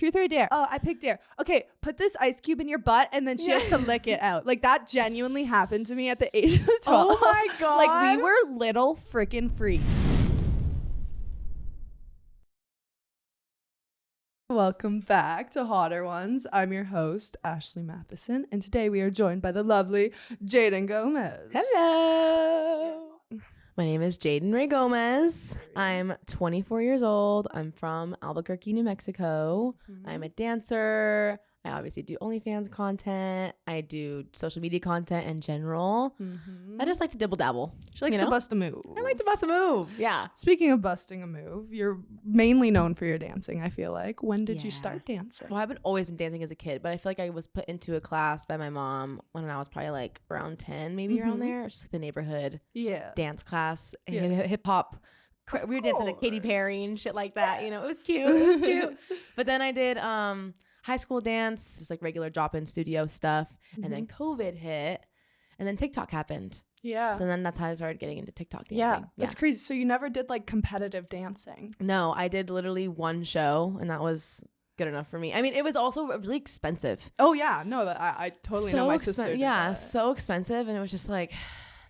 Truth or dare? Oh, I picked dare. Okay, put this ice cube in your butt and then she has to lick it out. Like, that genuinely happened to me at the age of 12. Oh my God. Like, we were little freaking freaks. Welcome back to Hotter Ones. I'm your host, Ashley Matheson, and today we are joined by the lovely Jaeden Gomez. Hello. My name is Jaeden Ray Gomez. I'm 24 years old. I'm from Albuquerque, New Mexico. I'm a dancer. I obviously do OnlyFans content. I do social media content in general. I just like to dibble dabble. She likes to bust a move. I like to bust a move. Yeah. Speaking of busting a move, you're mainly known for your dancing, I feel like. When did you start dancing? Well, I've always been dancing as a kid, but I feel like I was put into a class by my mom when I was probably like around 10, maybe around there. It's just like the neighborhood dance class, hip hop. We were dancing to Katy Perry and shit like that. You know, it was cute. It was cute. But then I did high school dance, just like regular drop-in studio stuff. And then COVID hit and then TikTok happened. Yeah. So then that's how I started getting into TikTok dancing. Yeah. That's crazy. So you never did like competitive dancing? No, I did literally one show and that was good enough for me. I mean, it was also really expensive. Oh yeah. No, I totally know my sister. Yeah. So expensive. And it was just like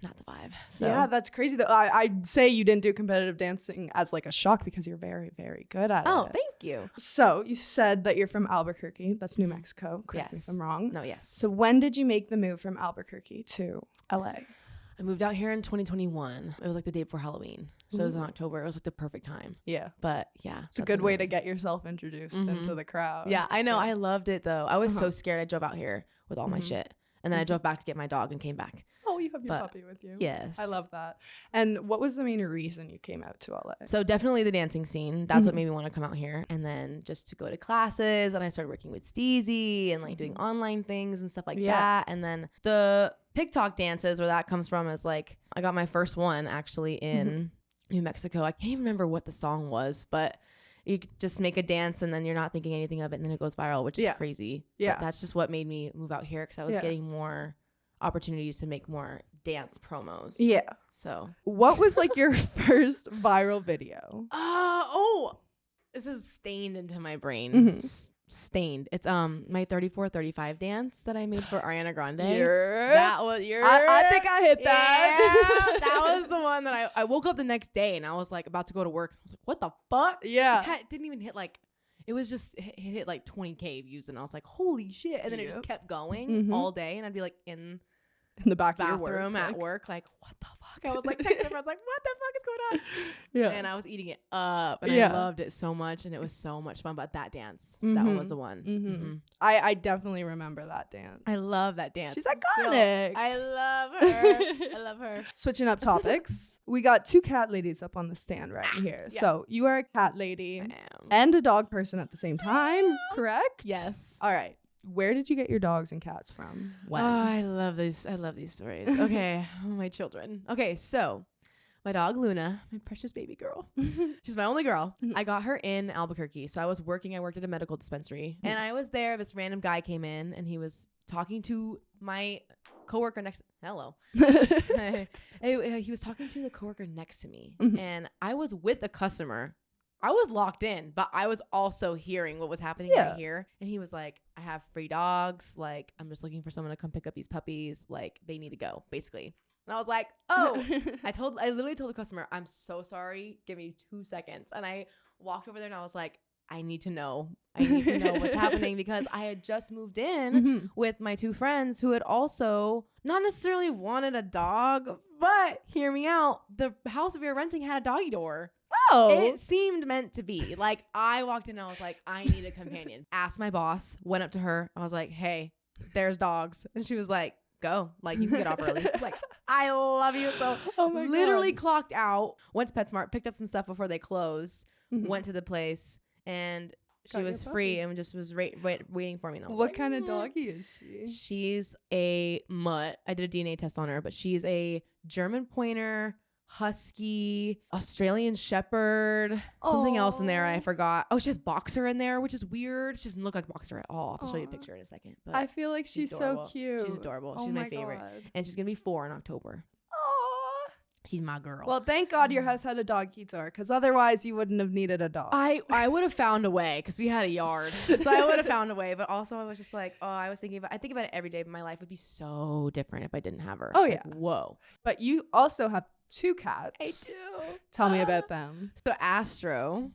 not the vibe. So yeah, that's crazy. I'd say you didn't do competitive dancing as like a shock because you're very, very good at it. Oh, thank you. So you said that you're from Albuquerque. That's New Mexico. Correct me if I'm wrong. No, yes. So when did you make the move from Albuquerque to LA? I moved out here in 2021. It was like the day before Halloween. So it was in October. It was like the perfect time. Yeah. But yeah. It's a good way to get yourself introduced into the crowd. Yeah, I know. I loved it though. I was so scared. I drove out here with all my shit. And then I drove back to get my dog and came back. Oh, you have your puppy with you. Yes. I love that. And what was the main reason you came out to LA? So definitely the dancing scene. That's what made me want to come out here. And then just to go to classes. And I started working with Steezy and like doing online things and stuff like that. And then the TikTok dances, where that comes from, is like I got my first one actually in New Mexico. I can't even remember what the song was, but you just make a dance and then you're not thinking anything of it and then it goes viral, which is crazy. Yeah. But that's just what made me move out here because I was getting more opportunities to make more dance promos. Yeah. So what was like your first viral video? This is stained into my brain. Stained. It's my 34-35 dance that I made for Ariana Grande. That was I think I hit that. Yeah, that was the one that I woke up the next day and I was like about to go to work. I was like, what the fuck? Yeah. It didn't even hit like, it was just it hit like 20K views and I was like, holy shit. And then it just kept going all day and I'd be like in the back bathroom at work, like, what the fuck? I was like texting everyone, I was like, what the fuck is going on? Yeah. And I was eating it up and I loved it so much and it was so much fun. But that dance, that one was the one. I definitely remember that dance. I love that dance. She's iconic. I love her. I love her. Switching up topics, we got two cat ladies up on the stand right here. So you are a cat lady and a dog person at the same time, correct? Yes. All right. Where did you get your dogs and cats from? When? Oh, I love these stories. Okay. My children. Okay, so my dog Luna, my precious baby girl. She's my only girl. I got her in Albuquerque. So I worked at a medical dispensary. And I was there. This random guy came in and he was talking to my coworker next. Hello. He was talking to the coworker next to me. And I was with a customer. I was locked in, but I was also hearing what was happening right here. And he was like, I have free dogs. Like, I'm just looking for someone to come pick up these puppies. Like, they need to go, basically. And I was like, oh, I literally told the customer, I'm so sorry. Give me 2 seconds. And I walked over there and I was like, I need to know what's happening because I had just moved in with my two friends who had also not necessarily wanted a dog, but hear me out. The house we were renting had a doggy door. Oh. It seemed meant to be. Like, I walked in and I was like, I need a companion. Asked my boss, went up to her. I was like, hey, there's dogs. And she was like, go. Like, you can get off early. I was like, I love you. So literally clocked out, went to PetSmart, picked up some stuff before they closed, went to the place, and she was free and just was waiting for me. And what kind of doggy is she? She's a mutt. I did a DNA test on her, but she's a German Pointer, Husky, Australian Shepherd, something else in there I forgot. Oh, she has Boxer in there, which is weird. She doesn't look like Boxer at all. I'll show you a picture in a second. But I feel like she's so cute. She's adorable. She's my favorite. And she's going to be 4 in October. He's my girl. Well, thank God your house had a dog Kitzor, because otherwise you wouldn't have needed a dog. I would have found a way because we had a yard. So I would have found a way. But also I was just like, I think about it every day, but my life would be so different if I didn't have her. Oh, like, yeah. Whoa. But you also have 2 cats. I do. Tell me about them. So Astro,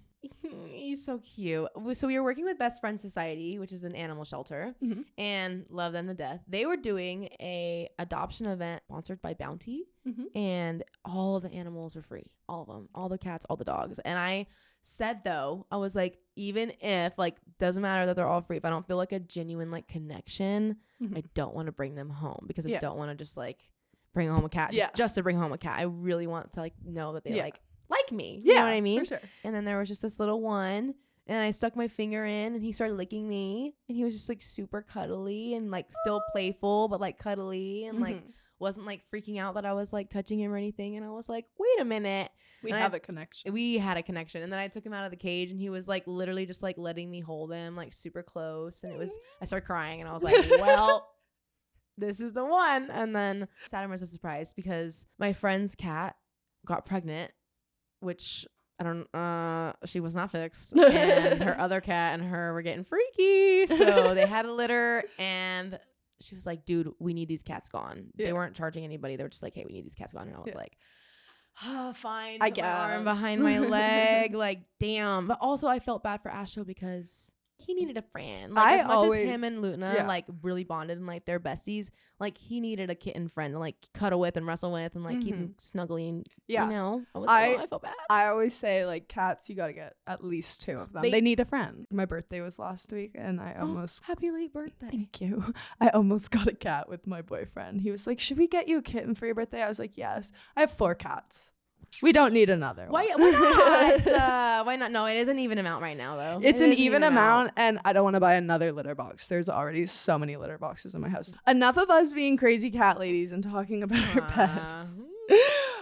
he's so cute. So we were working with Best Friends Society, which is an animal shelter, and love them to death. They were doing a adoption event sponsored by Bounty, and all of the animals were free. All of them, all the cats, all the dogs. And I said, though, I was like, even if, like, doesn't matter that they're all free, if I don't feel like a genuine, like, connection, I don't want to bring them home because I don't want to just, like, bring home a cat just to bring home a cat. I really want to, like, know that they like me. You know what I mean? For sure. And then there was just this little one, and I stuck my finger in, and he started licking me, and he was just like super cuddly and like still playful, but like cuddly, and like wasn't like freaking out that I was like touching him or anything. And I was like, wait a minute. We had a connection. And then I took him out of the cage, and he was like literally just like letting me hold him like super close. And I started crying, and I was like, well, this is the one. And then Saturn was a surprise because my friend's cat got pregnant, which she was not fixed, and her other cat and her were getting freaky, so they had a litter, and she was like, dude, we need these cats gone. They weren't charging anybody. They were just like, hey, we need these cats gone. And I was like, oh, fine. I Put my guess. arm behind my leg, like, damn. But also I felt bad for Astro because he needed a friend. Like, as much as him and Luna like really bonded and like they're besties, like he needed a kitten friend to like cuddle with and wrestle with and like keep him snuggling. You know, I felt bad. I always say, like, cats, you gotta get at least 2 of them. They need a friend. My birthday was last week, and I almost happy late birthday. Thank you. I almost got a cat with my boyfriend. He was like, should we get you a kitten for your birthday? I was like, yes. I have 4 cats. We don't need another one. Why not? Why not? No, it is an even amount right now, though. It's an even amount, and I don't want to buy another litter box. There's already so many litter boxes in my house. Enough of us being crazy cat ladies and talking about our pets.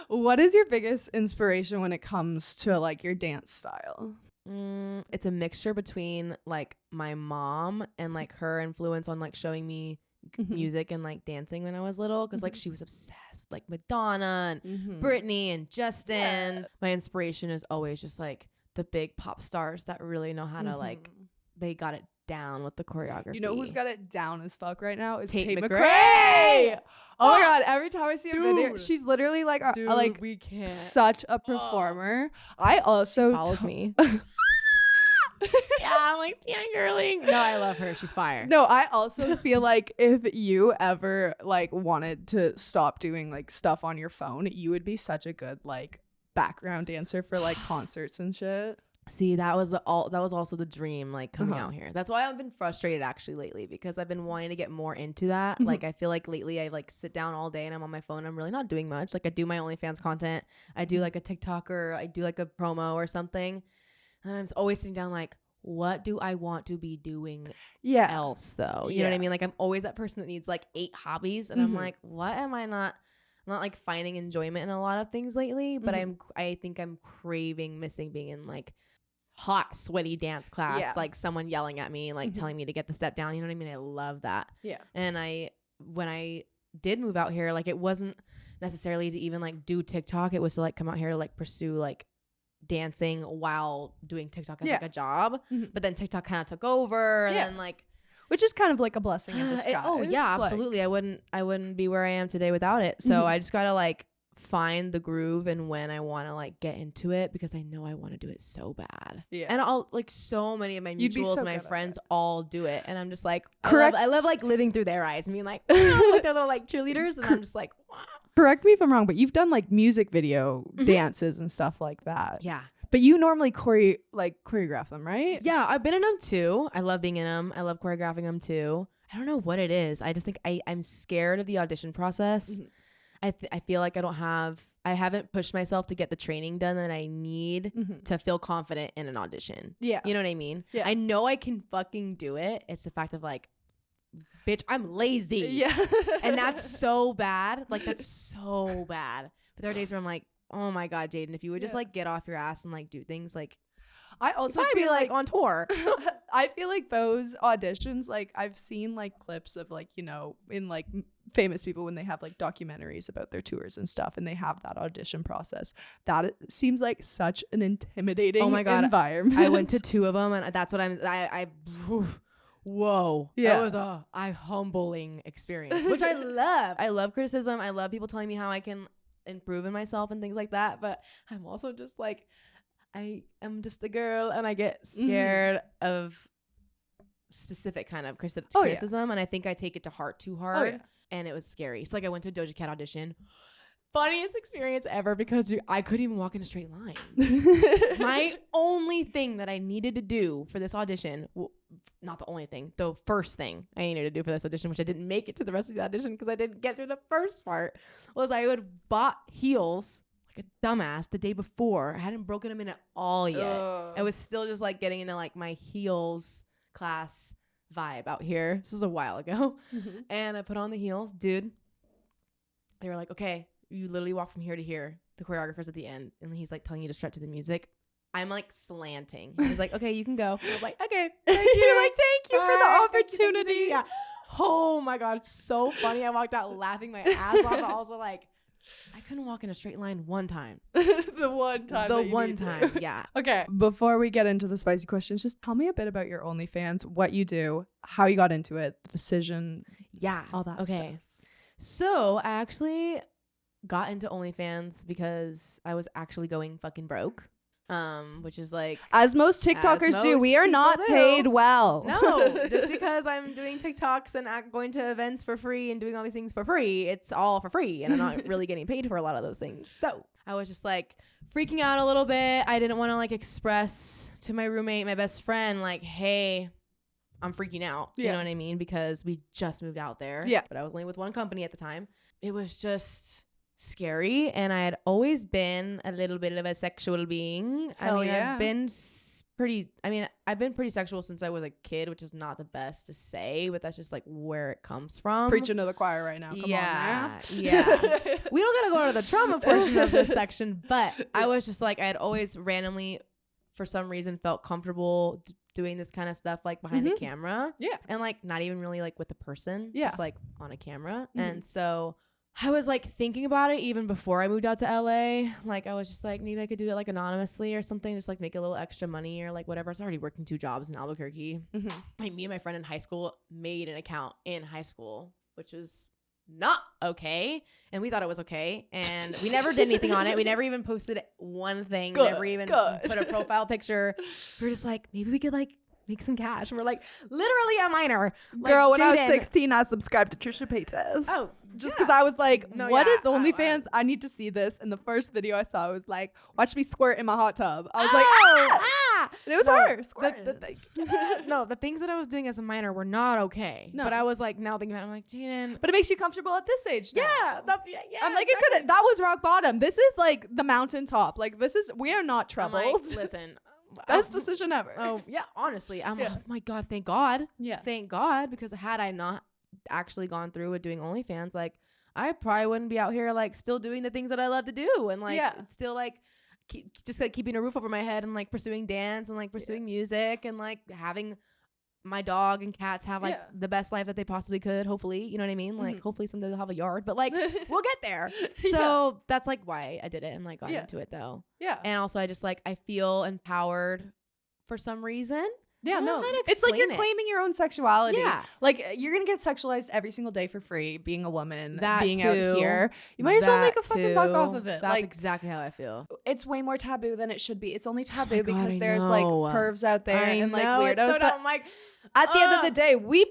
What is your biggest inspiration when it comes to, like, your dance style? It's a mixture between, like, my mom and, like, her influence on, like, showing me music and like dancing when I was little, because like she was obsessed with like Madonna and Britney and Justin. My inspiration is always just like the big pop stars that really know how to like, they got it down with the choreography. You know who's got it down as fuck right now is Tate McRae. Oh my god, every time I see a video, she's literally like we can't. Such a performer. I also follows me. Yeah, I'm like fangirling. No, I love her. She's fire. No, I also feel like if you ever like wanted to stop doing like stuff on your phone, you would be such a good like background dancer for like concerts and shit. See, that was also the dream, like coming out here. That's why I've been frustrated actually lately, because I've been wanting to get more into that. Like I feel like lately I like sit down all day and I'm on my phone. I'm really not doing much. Like I do my OnlyFans content. I do like a TikTok, or I do like a promo or something. And I'm always sitting down like, what do I want to be doing else though? You know what I mean? Like I'm always that person that needs like 8 hobbies, and I'm like, what am I not like finding enjoyment in a lot of things lately, but I think I'm missing being in like hot sweaty dance class, like someone yelling at me, like telling me to get the step down. You know what I mean? I love that. Yeah. And when I did move out here, like it wasn't necessarily to even like do TikTok. It was to like come out here to like pursue like dancing while doing TikTok as like a job. But then TikTok kind of took over, and then like, which is kind of like a blessing in disguise. Absolutely. I wouldn't be where I am today without it. So I just gotta like find the groove and when I want to like get into it, because I know I want to do it so bad. Yeah. And I'll like, so many of my mutuals, my friends all do it, and I'm just like, I love like living through their eyes and being like, wow, like they're little like cheerleaders, and I'm just like, wow. Correct me if I'm wrong, but you've done like music video dances and stuff like that. Yeah. But you normally choreograph them, right? Yeah, I've been in them too. I love being in them. I love choreographing them too. I don't know what it is. I just think I'm scared of the audition process. I feel like I haven't pushed myself to get the training done that I need to feel confident in an audition. Yeah. You know what I mean? Yeah. I know I can fucking do it. It's the fact of like, bitch, I'm lazy. Yeah. And that's so bad. Like, that's so bad. But there are days where I'm like, oh my God, Jaeden, if you would just like get off your ass and like do things, like, I also feel like on tour. I feel like those auditions, like I've seen like clips of like, you know, in like famous people when they have like documentaries about their tours and stuff, and they have that audition process. That seems like such an intimidating environment. I went to 2 of them, and that's what whoa. Yeah. That was a humbling experience, which I love. I love criticism. I love people telling me how I can improve in myself and things like that. But I'm also just like, I am just a girl, and I get scared of specific kind of criticism, and I think I take it to heart too hard, and it was scary. So like I went to a Doja Cat audition. Funniest experience ever, because I couldn't even walk in a straight line. My only thing that I needed to do for this audition, well, not the only thing, the first thing I needed to do for this audition, which I didn't make it to the rest of the audition because I didn't get through the first part, was I had bought heels like a dumbass the day before. I hadn't broken them in at all yet. I was still just like getting into like my heels class vibe out here. This was a while ago. And I put on the heels, dude. They were like, okay, you literally walk from here to here. The choreographer's at the end, and he's like telling you to stretch to the music. I'm like slanting. He's like, okay, you can go. I was like, okay, thank you. You're like, thank you for the opportunity. Yeah. Oh my God, it's so funny. I walked out laughing my ass off, but also like, I couldn't walk in a straight line one time. The one time. Yeah. Okay. Before we get into the spicy questions, just tell me a bit about your OnlyFans, what you do, how you got into it, the decision. Yeah. All that stuff. So I actually got into OnlyFans because I was actually going fucking broke. Which is like, as most TikTokers do, we are not paid well. No, just because I'm doing TikToks and going to events for free and doing all these things for free, it's all for free, and I'm not really getting paid for a lot of those things. So I was just like freaking out a little bit. I didn't want to like express to my roommate, my best friend, like, hey, I'm freaking out. You know what I mean? Because we just moved out there. Yeah. But I was only with one company at the time. It was just scary, and I had always been a little bit of a sexual being. I've been pretty sexual since I was a kid, which is not the best to say, but that's just like where it comes from. Preaching to the choir right now. Come on, yeah. We don't gotta go to the trauma portion of this section, but I was just like, I had always randomly, for some reason, felt comfortable doing this kind of stuff like behind the camera. Yeah. And like not even really like with the person. Yeah. Just like on a camera. And so I was like thinking about it even before I moved out to LA. Like I was just like, maybe I could do it like anonymously or something, just like make a little extra money or like whatever. I was already working 2 jobs in Albuquerque. Me and my friend in high school made an account in high school, which is not okay. And we thought it was okay. And we never did anything on it. We never even posted one thing. Never even put a profile picture. We're just like, maybe we could like make some cash. And we're like, literally a minor. Like, girl, when I was 16, I subscribed to Trisha Paytas. Oh, just because I was like, what is OnlyFans? I need to see this. And the first video I saw was like, watch me squirt in my hot tub. I was like, and it was her squirting. The things that I was doing as a minor were not okay. No. But I was like, now thinking about it, I'm like, Jaeden. But it makes you comfortable at this age now. Yeah. I'm like, exactly. That was rock bottom. This is like the mountaintop. Like we are not troubled. Like, listen. Best decision ever. Oh yeah, honestly, oh my God, thank God. Yeah, thank God, because had I not actually gone through with doing OnlyFans, like I probably wouldn't be out here like still doing the things that I love to do, and like still like just like keeping a roof over my head and like pursuing dance and like pursuing music and like having my dog and cats have like the best life that they possibly could, hopefully, you know what I mean? Like hopefully someday they'll have a yard, but like we'll get there. So that's like why I did it and like got into it though. Yeah. And also I just like, I feel empowered for some reason. Yeah, no, it's like you're claiming your own sexuality. Yeah. Like you're going to get sexualized every single day for free being a woman, being out here. You might as well make a fucking buck off of it. That's like, exactly how I feel. It's way more taboo than it should be. It's only taboo because there's like pervs out there and like weirdos. So but like at the end of the day, we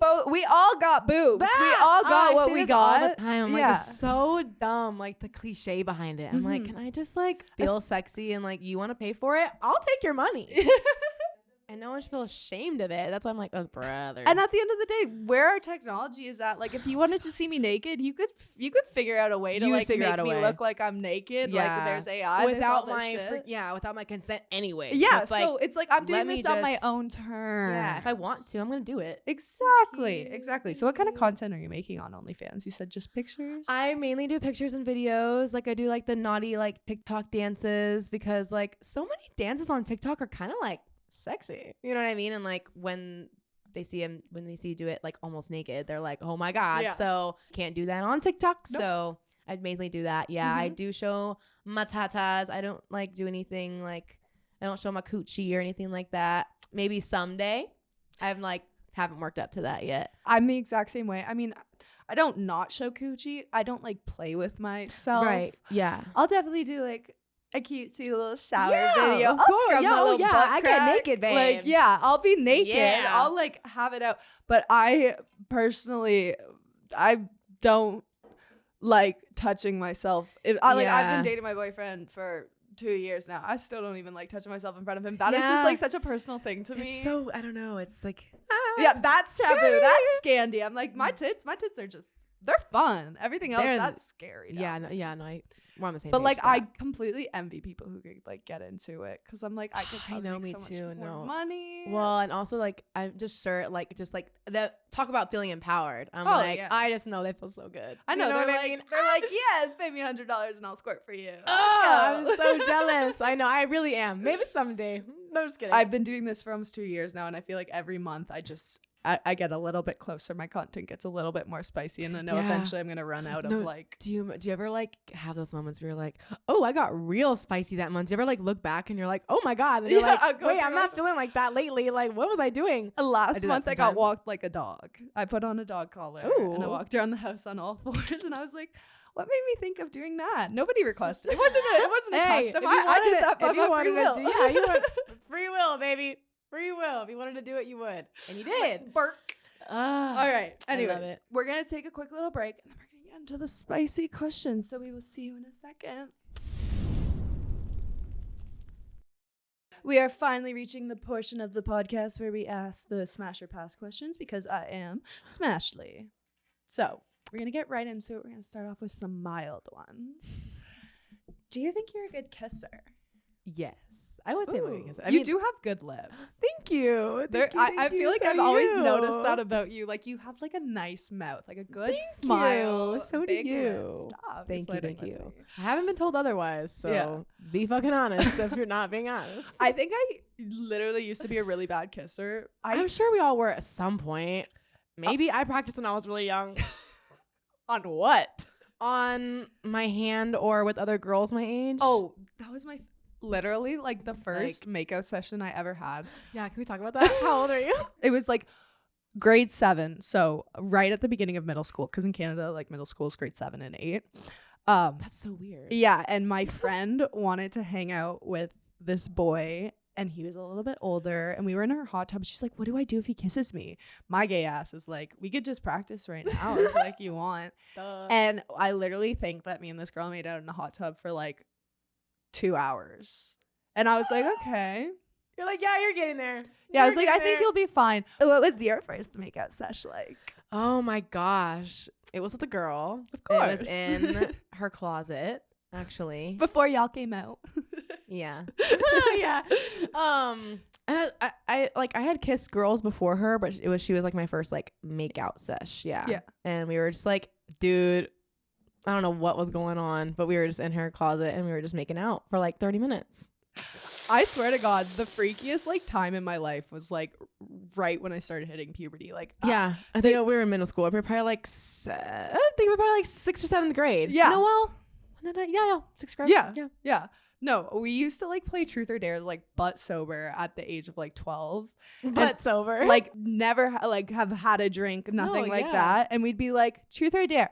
all got boobs. We all got what we got. All the time. I'm like, it's so dumb. Like the cliche behind it. I'm like, can I just like feel sexy and like you want to pay for it? I'll take your money. And no one should feel ashamed of it. That's why I'm like, oh, brother. And at the end of the day, where our technology is at, like, if you wanted to see me naked, you could figure out a way to like make me look like I'm naked. Yeah. Like there's AI without without my consent anyway. Yeah. So it's like I'm doing this on my own terms. Yeah. If I want to, I'm gonna do it. Exactly. So what kind of content are you making on OnlyFans? You said just pictures? I mainly do pictures and videos. Like I do like the naughty like TikTok dances because like so many dances on TikTok are kind of like sexy, you know what I mean? And like when they see him when they see you do it like almost naked, they're like, oh my God. Yeah. So can't do that on TikTok. Nope. So I'd mainly do that. Yeah, I do show my tatas. I don't like do anything like, I don't show my coochie or anything like that. Maybe someday. I've like haven't worked up to that yet. I'm the exact same way. I mean, I don't not show coochie. I don't like play with myself. Right. Yeah. I'll definitely do like a cutesy little shower Yeah, video. of I'll course. scrub Yeah, my oh, little yeah, butt I get crack. naked, Like, babes. yeah, I'll be naked. Yeah. I'll like have it out. But I personally, I don't like touching myself. I've been dating my boyfriend for 2 years now. I still don't even like touching myself in front of him. That is just like such a personal thing to me. It's so, I don't know. It's like, yeah, that's taboo. scary. That's scandy. I'm like, my tits are just, they're fun. Everything else, that's scary. Yeah, no, we're on the same But page like, with I that. completely envy people who could like get into it, because I'm like, I could I probably know, make me so too, much more no. money. Well, and also like I'm just sure like that talk about feeling empowered. I'm Oh, like, yeah. I just know they feel so good. I know, You they're what like, I mean? they're like, yes, pay me $100 and I'll squirt for you. Oh, Let's I'm go. so jealous. I know, I really am. Maybe someday. No, I'm just kidding. I've been doing this for almost 2 years now, and I feel like every month I get a little bit closer. My content gets a little bit more spicy, and I know Yeah. eventually I'm gonna run out of like. do you ever like have those moments where you're like, oh, I got real spicy that month? Do you ever like look back and you're like, oh my God, and you're Yeah, I'll like, go wait, through I'm it. not feeling like that lately. Like, what was I doing? Last do that month I got sometimes. walked like a dog. I put on a dog collar and I Ooh. walked around the house on all fours, and I was like, what made me think of doing that? Nobody requested. It wasn't a Hey, custom. if you I wanted did it- that by if you my wanted free to will. do- yeah, you want free will, baby. Free will. If you wanted to do it, you would. And you did. Burk. All right. I love Anyways, it. we're going to take a quick little break, and then we're going to get into the spicy questions. So we will see you in a second. We are finally reaching the portion of the podcast where we ask the Smash or Pass questions, because I am Smashly. So we're going to get right into it. We're going to start off with some mild ones. Do you think you're a good kisser? Yes. I would say I'm a good kisser. I You mean, do have good lips. Thank you. I feel like I've always noticed that about you. Like, you have like a nice mouth, like a good Thank smile. you. So do big you. lips. Stop Thank you. flirting Thank with you. me. I haven't been told otherwise, so Yeah. be fucking honest if you're not being honest. I think I literally used to be a really bad kisser. I'm sure we all were at some point. Maybe I practiced when I was really young. On what? On my hand or with other girls my age. Oh, that was my literally like the first makeout session I ever had. yeah. Can we talk about that? How old are you? It was like grade 7, so right at the beginning of middle school, because in Canada like middle school is grade 7 and 8. That's so weird. Yeah, and my friend wanted to hang out with this boy, and he was a little bit older, and we were in her hot tub. She's like, what do I do if he kisses me? My gay ass is like, we could just practice right now if like you want. And I literally think that me and this girl made out in the hot tub for like 2 hours. And I was like, okay. You're like, yeah, you're getting there. Yeah, I was like, I think you'll be fine. What was your first makeout sesh like? Oh my gosh. It was with a girl. Of course. It was in her closet, actually. Before y'all came out. Yeah. Yeah. And I had kissed girls before her, but she was like my first like make out sesh. Yeah. Yeah. And we were just like, dude, I don't know what was going on, but we were just in her closet and we were just making out for like 30 minutes. I swear to God, the freakiest like time in my life was like right when I started hitting puberty. Like, Yeah. I think we were in middle school. We were probably like, I think we were probably like 6th or 7th grade. Yeah. No, well, when did I? Yeah. 6th grade. Yeah. Yeah. Yeah. No, we used to like play truth or dare like butt sober at the age of like 12. But sober. Like never like have had a drink, nothing like yeah. that. And we'd be like, truth or dare.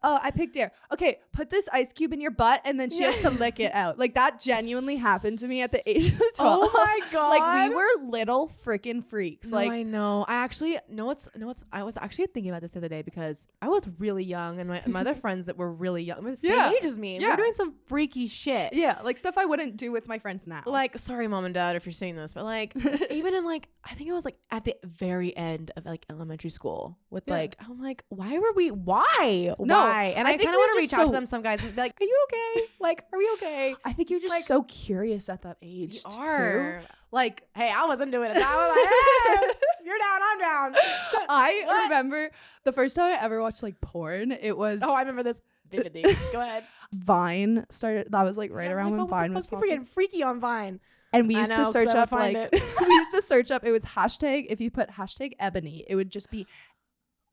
Oh, I picked dare. Okay, put this ice cube in your butt and then she has to lick it out. Like that genuinely happened to me at the age of 12. Oh my God. Like we were little freaking freaks. No, Like I know. I actually I was actually thinking about this the other day because I was really young and my other friends that were really young, were the same Yeah. age as me. And we Yeah. were doing some freaky shit. yeah, like stuff I wouldn't do with my friends now. Like, sorry, mom and dad, if you're seeing this, but like, even in like, I think it was like at the very end of like elementary school with Yeah. like, I'm like, why? No, Why? And I I think kind of we're want to just reach out to so- them, some guys, and be like, are you okay? Like, are we okay? I think you're just like- so curious at that age. We too. are. Like Hey, I wasn't doing it. I was like, hey, you're down, I'm down. I What? remember the first time I ever watched like porn, it was Oh, I remember this vividly. Go ahead. Vine started. That was like right Yeah, around I'm when like, oh, what the Vine was fuck? People popping. getting freaky on Vine. And we used I to know, 'cause search I would up find like it. we used to search up. It was hashtag. If you put hashtag ebony, it would just be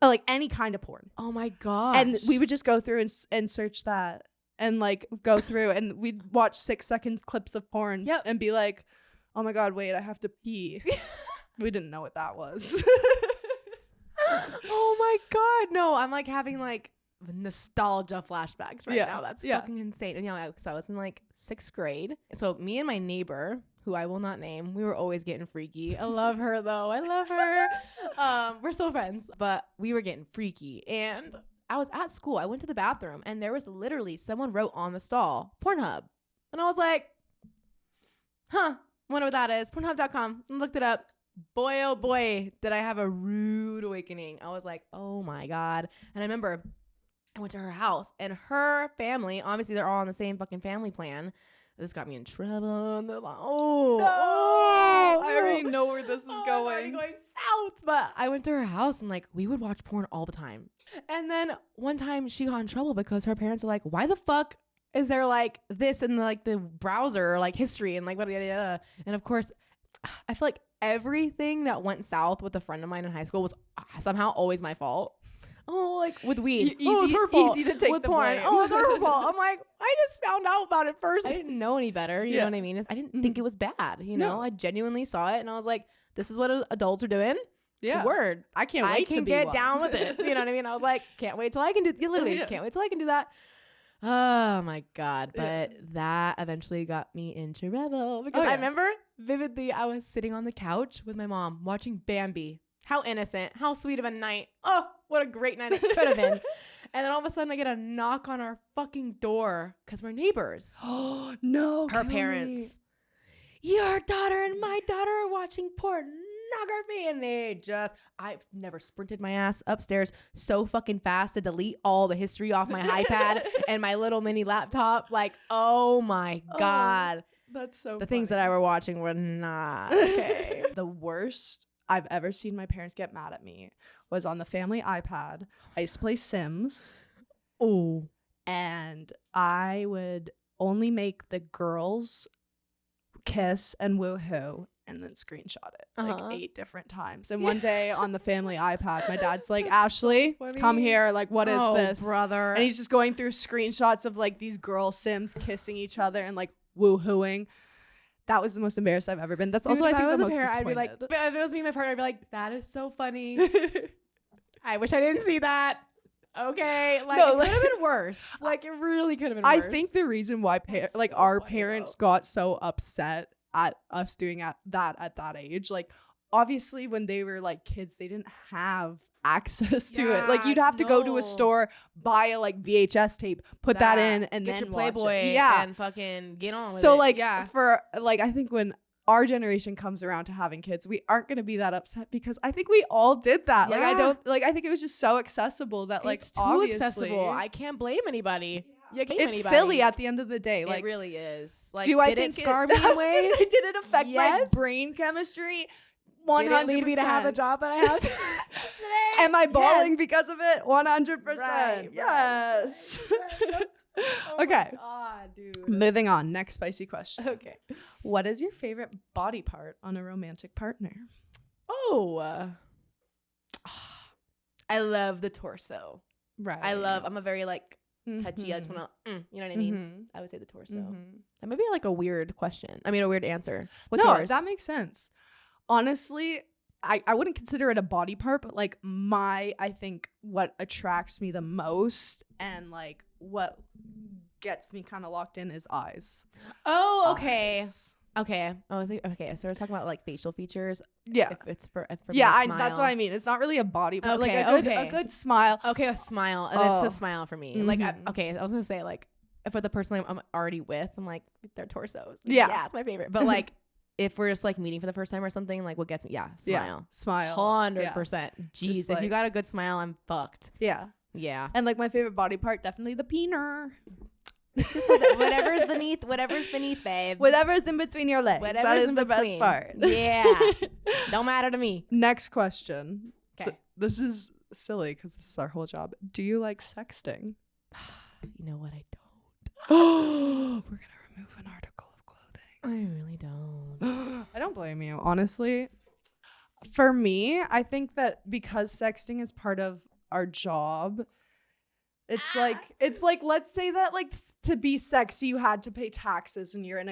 like any kind of porn. Oh my gosh. And we would just go through and search that and like go through and we'd watch 6 seconds clips of porn and be like, oh my God, wait, I have to pee. We didn't know what that was. Oh my God. No, I'm like having like nostalgia flashbacks right now. That's fucking insane. And so I was in like 6th grade. So me and my neighbor, who I will not name, we were always getting freaky. I love her though. I love her. We're still friends, but we were getting freaky. And I was at school. I went to the bathroom and there was literally someone wrote on the stall, Pornhub. And I was like, wonder what that is. Pornhub.com. And looked it up. Boy, oh boy, did I have a rude awakening. I was like, oh my God. And I remember I went to her house and her family, obviously they're all on the same fucking family plan. This got me in trouble. And they're like, I already know where this is It's going. already going south. But I went to her house and like we would watch porn all the time. And then one time she got in trouble because her parents are like, why the fuck is there like this in like the browser or like history and like what? And of course, I feel like everything that went south with a friend of mine in high school was somehow always my fault. Oh, like with weed. It's her fault. Easy to take with the porn. blame. Oh, it's her fault. I'm like, I just found out about it first. I didn't know any better. You know what I mean? I didn't think it was bad. You know, I genuinely saw it and I was like, this is what adults are doing. Yeah. Word. I can't wait to be get one. down with it. You know what I mean? I was like, can't wait till I can do can't wait till I can do that. Oh my God. But that eventually got me into rebel because I remember vividly I was sitting on the couch with my mom watching Bambi. How innocent. How sweet of a night. Oh, what a great night it could have been. And then all of a sudden I get a knock on our fucking door because we're neighbors. Oh, no. Her parents. Your daughter and my daughter are watching pornography. And I've never sprinted my ass upstairs so fucking fast to delete all the history off my iPad and my little mini laptop. Like, oh my God. That's so The things that I were watching were not okay. The worst I've ever seen my parents get mad at me was on the family iPad. I used to play Sims. Oh. And I would only make the girls kiss and woohoo and then screenshot it like 8 different times. And one day on the family iPad, my dad's like, Ashley, come here. Like, what is this? Brother. And he's just going through screenshots of like these girl Sims kissing each other and like woohooing. That was the most embarrassed I've ever been. That's also, I think, the most I'd be like, disappointed. if it was me and my partner, I'd be like, that is so funny. I wish I didn't see that. Okay. Like, it could have been worse. Like, it really could have been worse. I think the reason why our parents got so upset at us doing that at that age, like, obviously when they were like kids, they didn't have access to it. Like, you'd have to go to a store, buy a like VHS tape, put that in, and get then your watch Playboy it. and fucking get on with it. So like for like, I think when our generation comes around to having kids, we aren't going to be that upset because I think we all did that. Like, I think it was just so accessible that like, it's too obviously accessible. I can't blame anybody. You can't blame it's anybody. silly at the end of the day. Like, it really is. Like, do I did think it scar me in ways? Did it affect my Yes. brain chemistry? 100%. Did it lead me to have the job that I have today? Am I bawling because of it? 100%. Right, Yes. Oh Okay. my God, dude. Moving on. Next spicy question. Okay. What is your favorite body part on a romantic partner? Oh. I love the torso. Right. I'm a very like touchy. I just want to, you know what I mean? I would say the torso. That might be like a weird question. I mean, a weird answer. What's yours? That makes sense. Honestly, I wouldn't consider it a body part, but like I think what attracts me the most and like what gets me kind of locked in is eyes. Oh, okay. Eyes. Okay. Oh, okay. So we're talking about like facial features. Yeah. If it's for that's what I mean. It's not really a body part. Okay, like a good smile. Okay, a smile. Oh. It's a smile for me. Like, I was gonna say like for the person I'm already with, I'm like their torsos. Yeah, it's my favorite. But like if we're just like meeting for the first time or something, like what gets me? Smile. Yeah, smile. 100%. Jeez, Just if you got a good smile, I'm fucked. Yeah. And like my favorite body part, definitely the peener. whatever's beneath, babe. Whatever's in between your legs. That is the best part. Yeah. Don't matter to me. Next question. Okay. This is silly because this is our whole job. Do you like sexting? You know what? I don't. We're gonna remove an article of clothing. I really don't. blame you. Honestly, for me, I think that because sexting is part of our job, it's like let's say that like to be sexy you had to pay taxes and you're in a